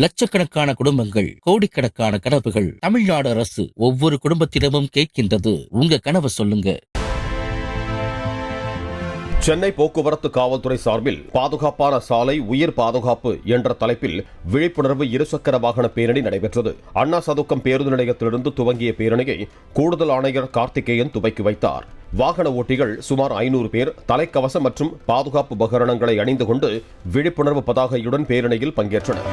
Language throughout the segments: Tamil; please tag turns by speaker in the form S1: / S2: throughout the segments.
S1: லட்சக்கணக்கான குடும்பங்கள், கோடிக்கணக்கான கனவுகள். தமிழ்நாடு அரசு ஒவ்வொரு குடும்பத்திடமும் கேட்கின்றது, உங்க கனவை சொல்லுங்க.
S2: சென்னை போக்குவரத்து காவல்துறை சார்பில் பாதுகாப்பான சாலை உயிர் பாதுகாப்பு என்ற தலைப்பில் விழிப்புணர்வு இருசக்கர வாகன பேரணி நடைபெற்றது. அண்ணா சதுக்கம் பேருந்து நிலையத்திலிருந்து துவங்கிய பேரணியை கூடுதல் ஆணையர் கார்த்திகேயன் துவக்கி வைத்தார். வாகன ஓட்டிகள் சுமார் 500 பேர் தலைக்கவசம் மற்றும் பாதுகாப்பு உபகரணங்களை அணிந்து கொண்டு விழிப்புணர்வு பதாகையுடன் பேரணியில் பங்கேற்றனர்.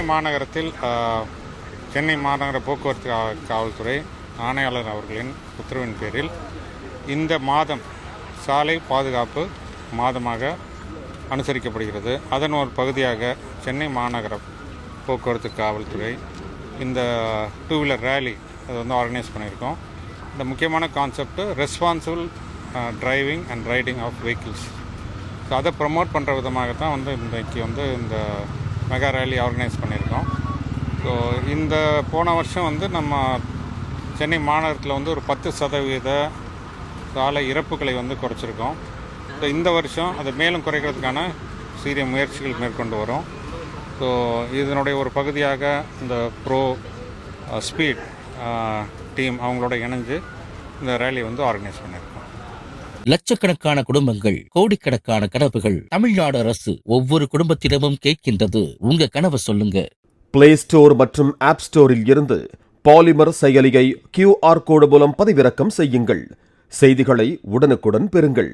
S3: மாநகரத்தில் சென்னை மாநகர போக்குவரத்து காவல்துறை ஆணையாளர் அவர்களின் உத்தரவின் பேரில் இந்த மாதம் சாலை பாதுகாப்பு மாதமாக அனுசரிக்கப்படுகிறது. அதன் ஒரு பகுதியாக சென்னை மாநகர போக்குவரத்து காவல்துறை இந்த 2 வீலர் ரேலி அது வந்து ஆர்கனைஸ் பண்ணியிருக்கோம். இந்த முக்கியமான concept responsible driving and riding of vehicles. So அதை ப்ரமோட் பண்ணுற விதமாக தான் வந்து இன்றைக்கு வந்து இந்த மெகா ரேலி ஆர்கனைஸ் பண்ணியிருக்கோம். ஸோ இந்த போன வருஷம் வந்து நம்ம சென்னை மாநகரத்தில் வந்து ஒரு 10% சாலை இறப்புகளை வந்து குறைச்சிருக்கோம். ஸோ இந்த வருஷம் அதை மேலும் குறைக்கிறதுக்கான சீரிய முயற்சிகள் மேற்கொண்டு வரும். ஸோ இதனுடைய ஒரு பகுதியாக இந்த ப்ரோ ஸ்பீட் டீம் அவங்களோட இணைஞ்சு இந்த ரேலி வந்து ஆர்கனைஸ் பண்ணியிருக்கோம்.
S1: லட்சக்கணக்கான குடும்பங்கள், கோடிக்கணக்கான கனவுகள். தமிழ்நாடு அரசு ஒவ்வொரு குடும்பத்திடமும் கேட்கின்றது, உங்க கனவை சொல்லுங்க.
S2: பிளே ஸ்டோர் மற்றும் ஆப் ஸ்டோரில் இருந்து பாலிமர் செயலியை QR கோடு மூலம் பதிவிறக்கம் செய்யுங்கள். செய்திகளை உடனுக்குடன் பெறுங்கள்.